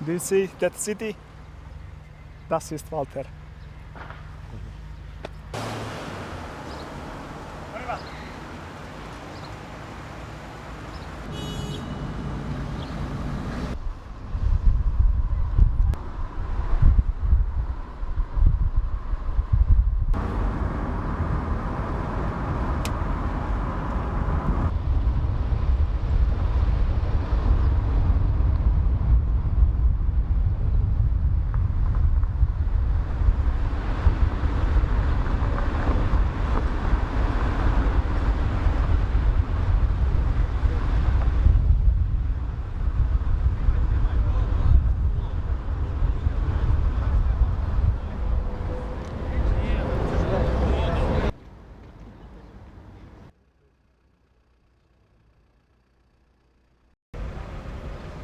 Do you see that city? Das ist Walter.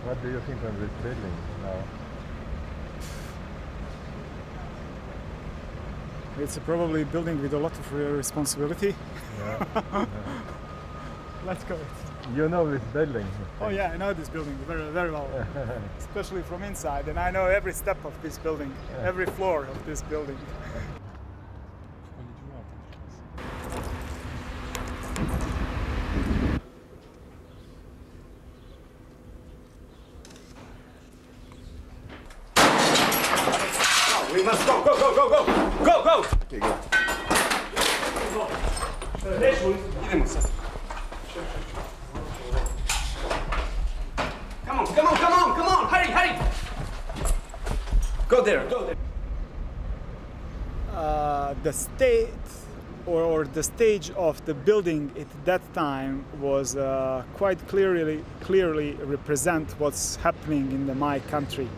What do you think of this building now? It's probably a building with a lot of responsibility. Yeah. Let's go. You know this building? Oh yeah, I know this building very, very well, especially from inside, and I know every step of this building, every floor of this building. We must go, go, go, go, go! Go, go! Okay, go. Idemo sad. Come on, come on, come on, come on! Hurry, hurry! Go there, go there. The state or the stage of the building at that time was quite clearly represent what's happening in my country,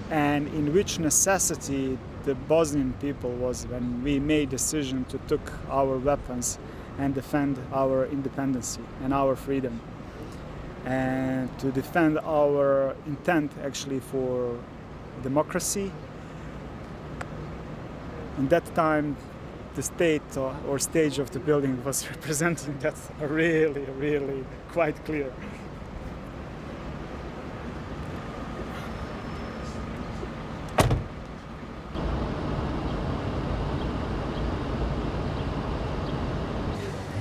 and in which necessity the Bosnian people was when we made decision to took our weapons and defend our independence and our freedom, and to defend our intent actually for democracy. In that time, the state or stage of the building was representing that really quite clear.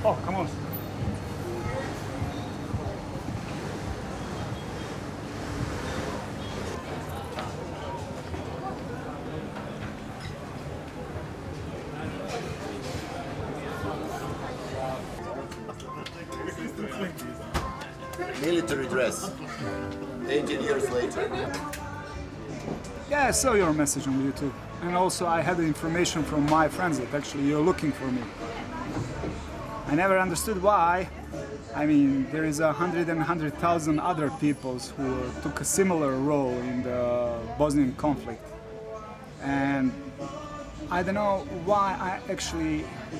Oh, come on. Military dress. 18 years later. Yeah, I saw your message on YouTube. And also I had the information from my friends that actually you're looking for me. I never understood why. I mean, there is 100,000 other peoples who took a similar role in the Bosnian conflict. And I don't know why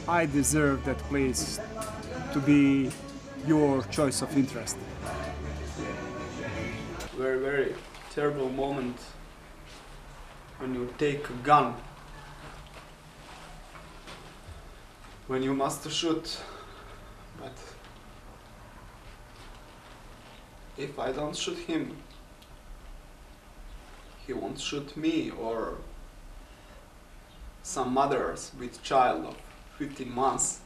I deserve that place to be your choice of interest. Very, very terrible moment when you take a gun, when you must shoot, but if I don't shoot him, he won't shoot me or some mothers with child of 15 months.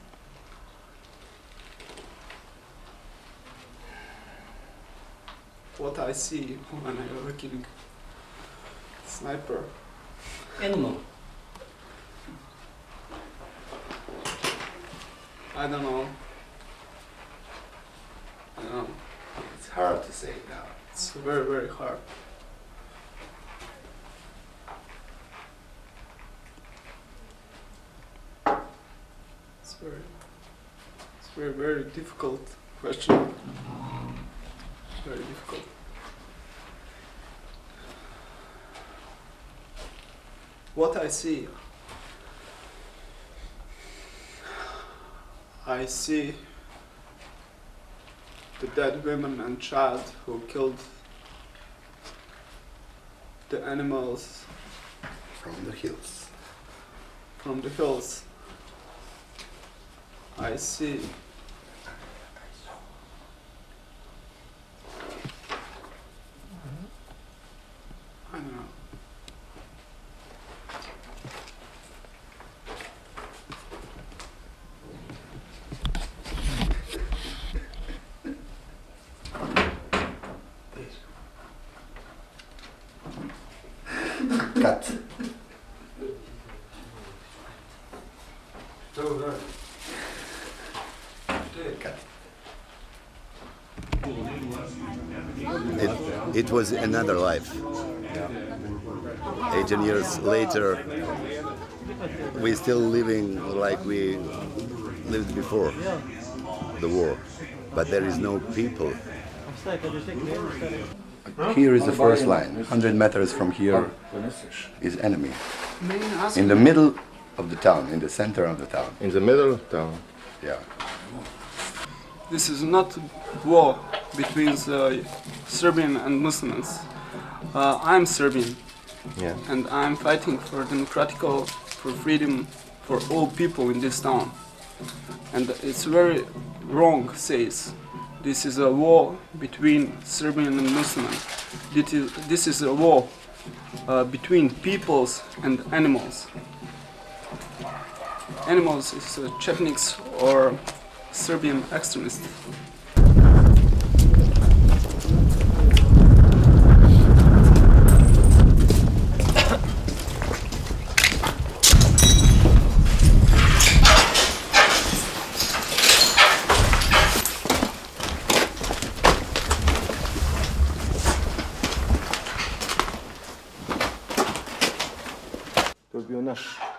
What I see when I'm looking sniper. Animal. I don't know. It's hard to say now. It's very, very hard. It's very, very difficult question. Very difficult. What I see the dead women and child who killed the animals From the hills. from the hills. I see I don't know. Cut. Cut. It was another life. 18 years later, we're still living like we lived before the war, but there is no people. Here is the first line. 100 meters from here is enemy. In the middle of the town, in the center of the town. In the middle of town. Yeah. This is not war between the Serbian and Muslims. I'm Serbian, Yeah. and I'm fighting for for freedom for all people in this town. And it's very wrong, says. This is a war between Serbian and Muslim. This is a war between peoples and animals. Animals is Chetniks or Serbian extremists.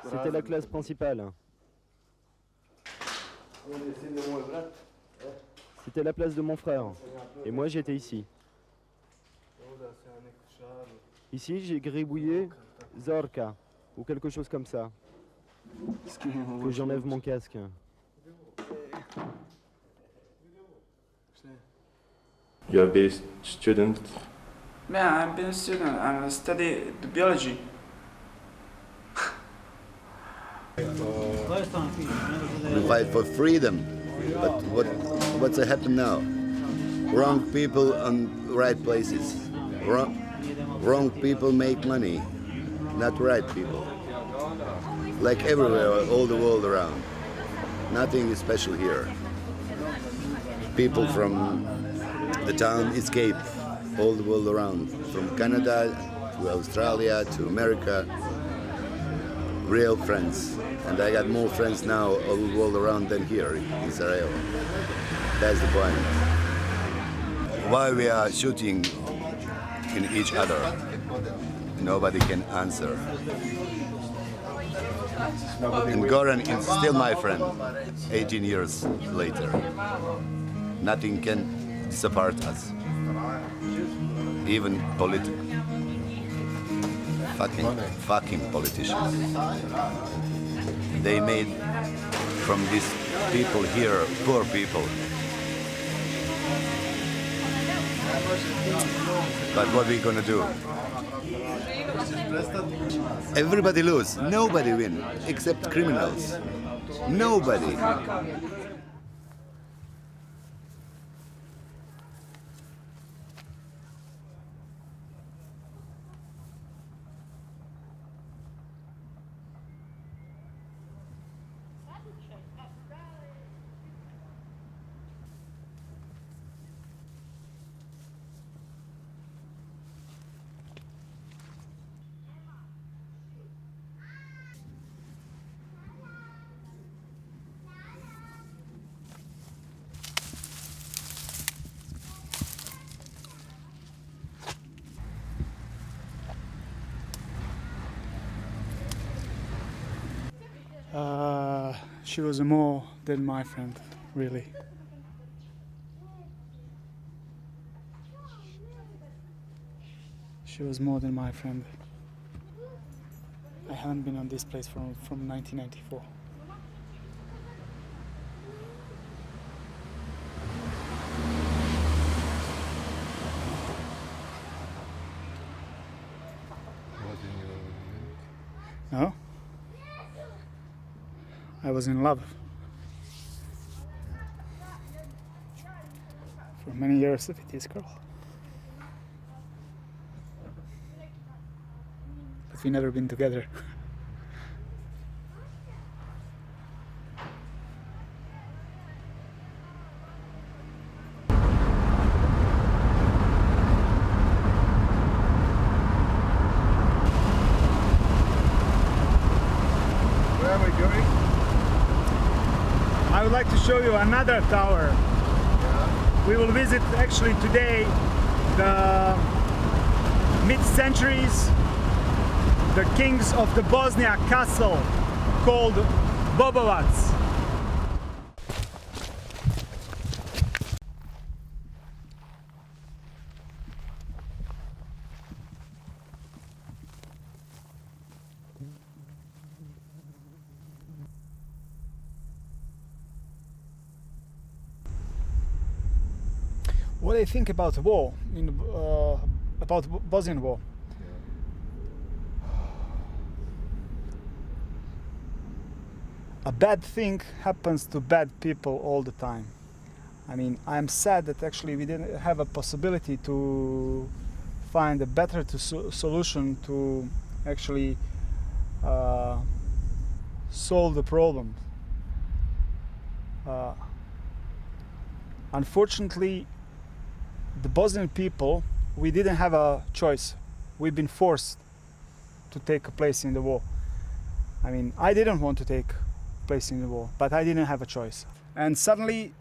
C'était la classe principale. C'était la place de mon frère. Et moi j'étais ici. Ici j'ai gribouillé Zorka ou quelque chose comme ça. Que j'enlève mon casque. You're a best student. Yeah, I've been a student. I study the biology. We fight for freedom, but what's happened now? Wrong people on right places. Wrong people make money, not right people. Like everywhere, all the world around. Nothing is special here. People from the town escape all the world around, from Canada to Australia to America. Real friends, and I got more friends now all the world around than here in Sarajevo. That's the point. Why we are shooting in each other, nobody can answer. And Goran is still my friend, 18 years later. Nothing can separate us, even politics. Fucking politicians. They made from these people here poor people. But what are we gonna do? Everybody lose, nobody win, except criminals. Nobody. She was more than my friend, really. She was more than my friend. I haven't been on this place from 1994. No? I was in love for many years with this girl. if we never been together. Where are we going? I would like to show you another tower. Yeah. We will visit actually today the mid-centuries, the kings of the Bosnia castle called Bobovac. What do you think about the war, about the Bosnian war? A bad thing happens to bad people all the time. I mean, I'm sad that actually we didn't have a possibility to find a better solution to actually solve the problem. Unfortunately, the Bosnian people, we didn't have a choice. We've been forced to take a place in the war. I mean, I didn't want to take place in the war, but I didn't have a choice. And suddenly,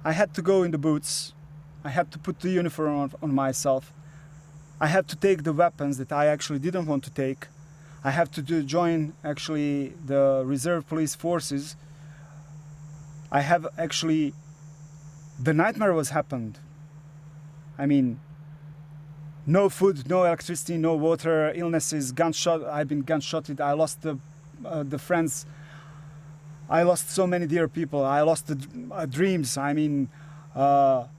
I had to go in the boots. I had to put the uniform on myself. I had to take the weapons that I actually didn't want to take. I have to join actually the reserve police forces. I have actually, the nightmare was happened. I mean, no food, no electricity, no water, illnesses, gunshot. I've been gunshotted. I lost the friends. I lost so many dear people. I lost the dreams. I mean, 4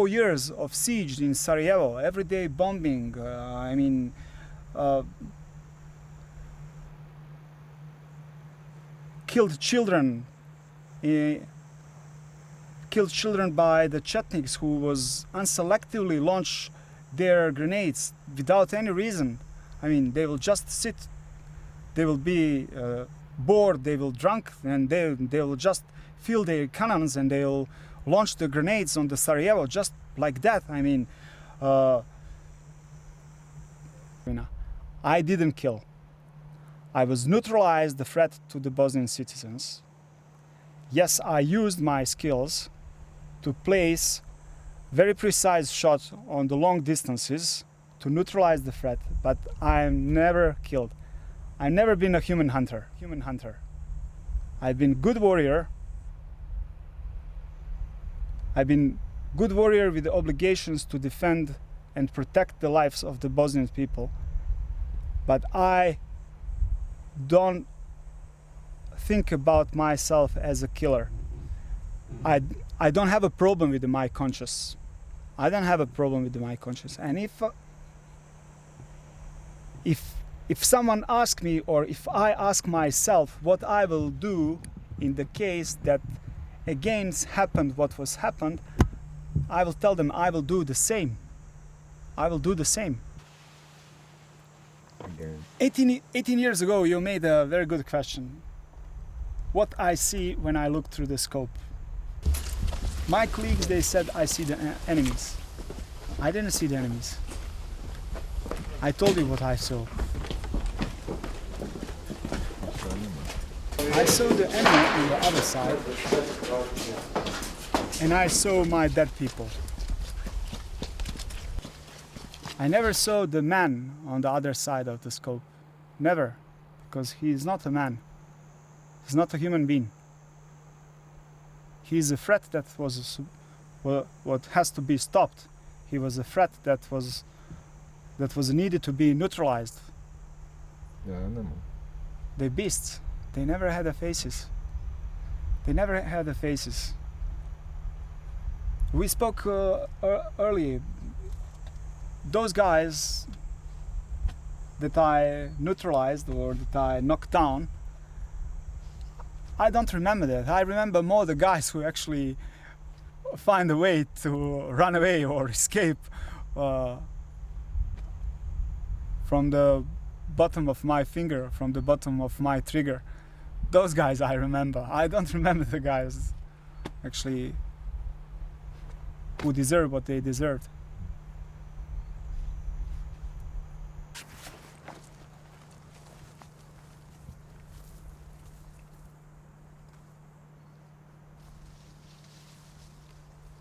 years of siege in Sarajevo, everyday bombing. I mean, killed children. Killed children by the Chetniks who was unselectively launch their grenades without any reason. I mean, they will just sit, they will be bored, they will drunk, and they will just fill their cannons and they will launch the grenades on the Sarajevo just like that. I mean, I didn't kill. I was neutralized the threat to the Bosnian citizens. Yes, I used my skills to place very precise shots on the long distances to neutralize the threat, but I'm never killed. I've never been a human hunter. I've been good warrior. I've been good warrior with the obligations to defend and protect the lives of the Bosnian people. But I don't think about myself as a killer. I don't have a problem with my conscience. I don't have a problem with my conscience. And if someone asks me, or if I ask myself what I will do in the case that again happened what was happened, I will tell them I will do the same. I will do the same. 18 years ago you made a very good question. What I see when I look through the scope. My colleagues, they said I see the enemies. I didn't see the enemies. I told you what I saw. I saw the enemy on the other side, and I saw my dead people. I never saw the man on the other side of the scope. Never, because he is not a man. He's not a human being. He is a threat that was what has to be stopped. He was a threat that was needed to be neutralized. The beasts, they never had faces. They never had faces. We spoke earlier. Those guys that I neutralized or that I knocked down, I don't remember that. I remember more the guys who actually find a way to run away or escape from the bottom of my finger, from the bottom of my trigger. Those guys I remember. I don't remember the guys actually who deserve what they deserved.